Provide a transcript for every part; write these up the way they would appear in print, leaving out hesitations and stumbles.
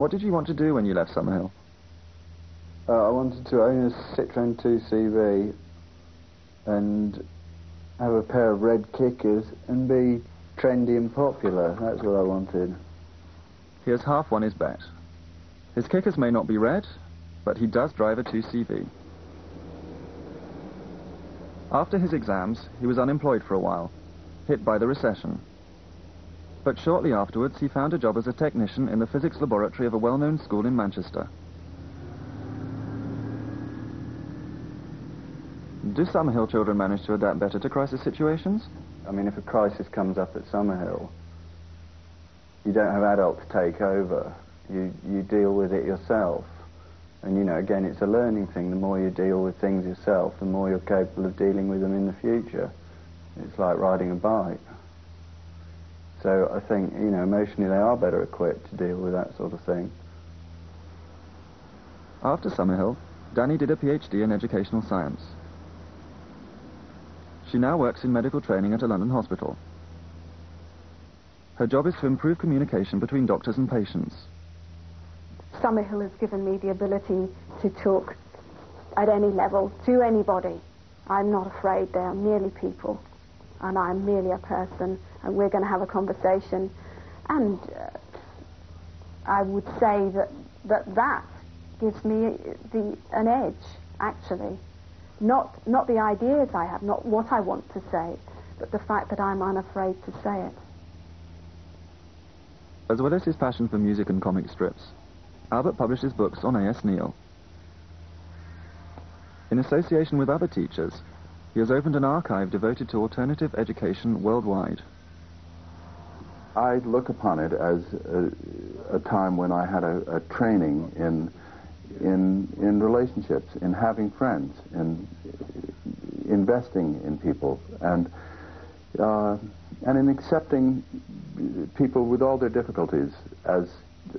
What did you want to do when you left Summerhill? I wanted to own a Citroen 2CV and have a pair of red kickers and be trendy and popular. That's what I wanted. He has half won his bet. His kickers may not be red, but he does drive a 2CV. After his exams, he was unemployed for a while, hit by the recession. But shortly afterwards, he found a job as a technician in the physics laboratory of a well-known school in Manchester. Do Summerhill children manage to adapt better to crisis situations? I mean, if a crisis comes up at Summerhill, you don't have adults take over. You deal with it yourself. And, you know, again, it's a learning thing. The more you deal with things yourself, the more you're capable of dealing with them in the future. It's like riding a bike. So I think, you know, emotionally they are better equipped to deal with that sort of thing. After Summerhill, Danny did a PhD in educational science. She now works in medical training at a London hospital. Her job is to improve communication between doctors and patients. Summerhill has given me the ability to talk at any level to anybody. I'm not afraid. They are merely people, and I'm merely a person, and we're going to have a conversation. And I would say that gives me an edge, actually. Not the ideas I have, not what I want to say, but the fact that I'm unafraid to say it. As well as his passion for music and comic strips, Albert publishes books on A.S. Neil. In association with other teachers, he has opened an archive devoted to alternative education worldwide. I look upon it as a time when I had a training in relationships, in having friends, in investing in people, and in accepting people with all their difficulties as,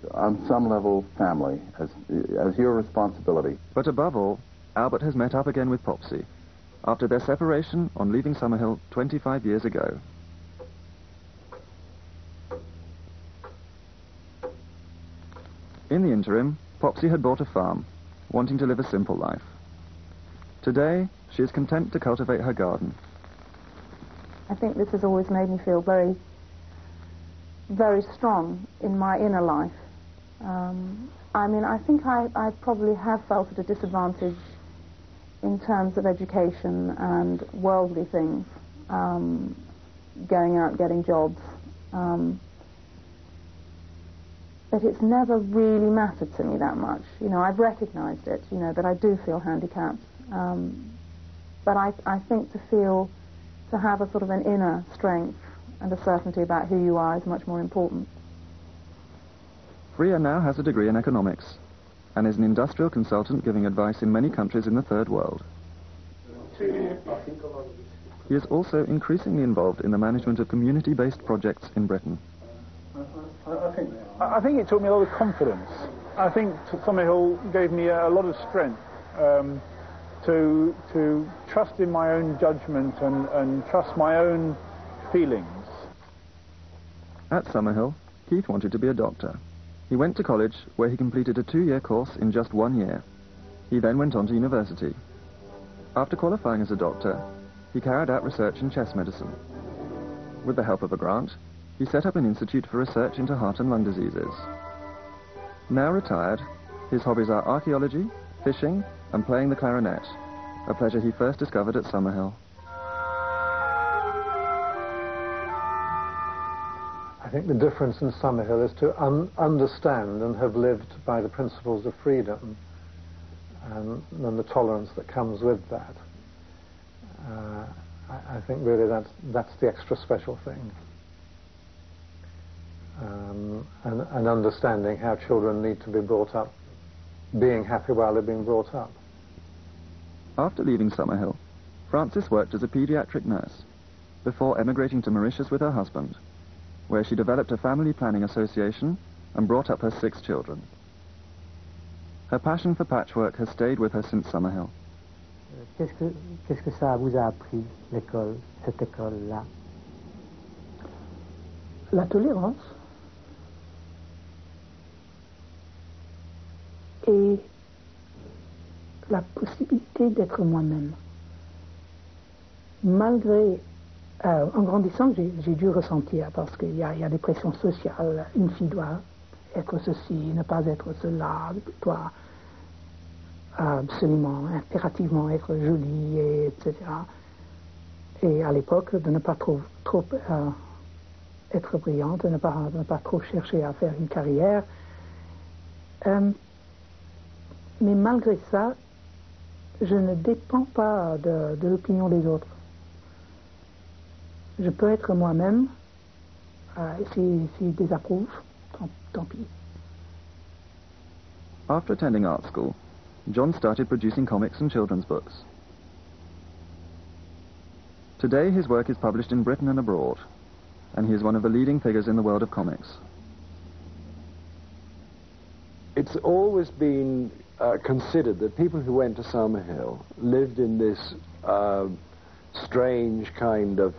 on some level, family, as your responsibility. But above all, Albert has met up again with Popsy after their separation on leaving Summerhill 25 years ago. In the interim, Popsy had bought a farm, wanting to live a simple life. Today, she is content to cultivate her garden. I think this has always made me feel very, very strong in my inner life. I mean, I think I probably have felt at a disadvantage in terms of education and worldly things, going out, getting jobs. But it's never really mattered to me that much. You know, I've recognized it, you know, that I do feel handicapped. But I think to have a sort of an inner strength and a certainty about who you are is much more important. Freya now has a degree in economics and is an industrial consultant giving advice in many countries in the Third World. He is also increasingly involved in the management of community-based projects in Britain. I think it taught me a lot of confidence. I think Summerhill gave me a lot of strength to trust in my own judgment and trust my own feelings. At Summerhill, Keith wanted to be a doctor. He went to college, where he completed a 2-year course in just 1 year. He then went on to university. After qualifying as a doctor, he carried out research in chest medicine. With the help of a grant, he set up an institute for research into heart and lung diseases. Now retired, his hobbies are archaeology, fishing, and playing the clarinet, a pleasure he first discovered at Summerhill. I think the difference in Summerhill is to understand and have lived by the principles of freedom and the tolerance that comes with that. I think really that's the extra special thing. And understanding how children need to be brought up, being happy while they're being brought up. After leaving Summerhill, Frances worked as a pediatric nurse before emigrating to Mauritius with her husband, where she developed a family planning association and brought up her 6 children. Her passion for patchwork has stayed with her since Summerhill. Qu'est-ce que ça vous a appris, l'école, cette école-là? La tolérance. et la possibilité d'être moi-même. Malgré, en grandissant, j'ai dû ressentir, parce qu'il y a des pressions sociales, une fille doit être ceci, ne pas être cela, doit absolument, impérativement être jolie, etc. Et à l'époque, de ne pas trop être brillante, de ne pas trop chercher à faire une carrière. Mais malgré ça, je ne dépends pas de l'opinion des autres. Je peux être moi-même, s'ils désapprouvent, tant pis. After attending art school, John started producing comics and children's books. Today his work is published in Britain and abroad, and he is one of the leading figures in the world of comics. It's always been considered that people who went to Summerhill lived in this strange kind of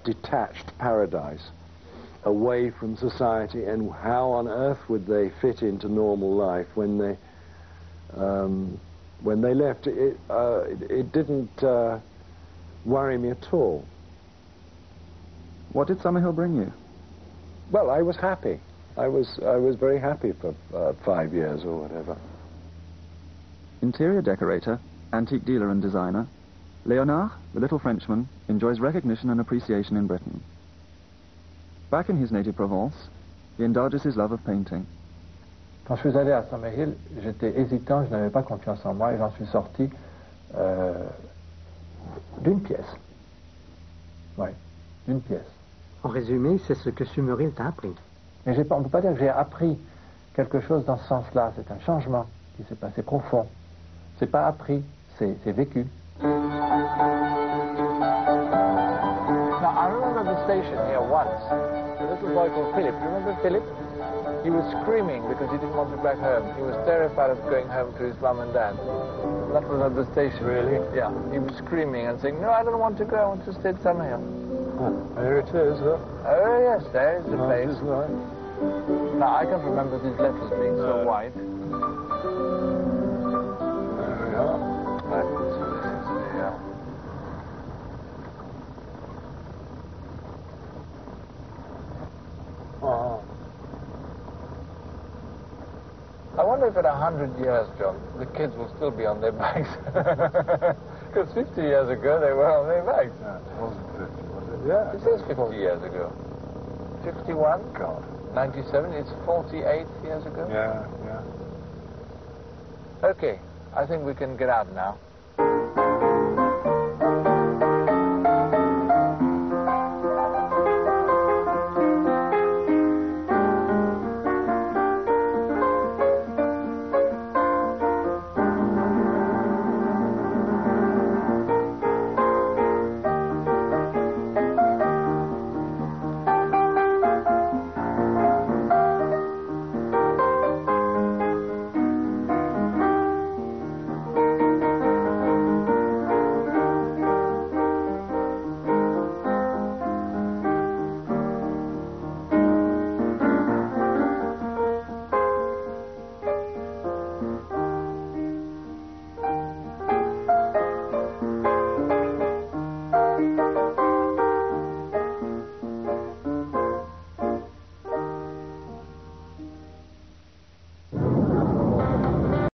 detached paradise away from society, and how on earth would they fit into normal life when they left. It didn't worry me at all. What did Summerhill bring you? Well, I was happy. I was very happy for 5 years or whatever. Interior decorator, antique dealer and designer, Léonard, the little Frenchman, enjoys recognition and appreciation in Britain. Back in his native Provence, he indulges his love of painting. Quand je suis allé à Saint-Méhil, j'étais hésitant, je n'avais pas confiance en moi et j'en suis sorti d'une pièce. Oui, d'une pièce. En résumé, c'est ce que Summerhill t'a appris. Mais on ne peut pas dire que j'ai appris quelque chose dans ce sens-là. C'est un changement qui s'est passé profond. C'est pas appris, c'est vécu. Now, I remember the station here once. A little boy called Philip. Remember Philip? He was screaming because he didn't want to go back home. He was terrified of going home to his mum and dad. That was at the station. Really? Yeah. He was screaming and saying, "No, I don't want to go. I want to stay at Summerhill." There it is, huh? Oh, yes, there is the place. Is right. Now, I can't remember these letters being so wide. There we are. Right, so this is the... I wonder if in 100 years, John, the kids will still be on their bikes. Because 50 years ago, they were on their bikes. Yeah, it wasn't 50, was it? Yeah. This is 50 years ago. 51? God. 97, it's 48 years ago. Yeah, yeah. Okay, I think we can get out now.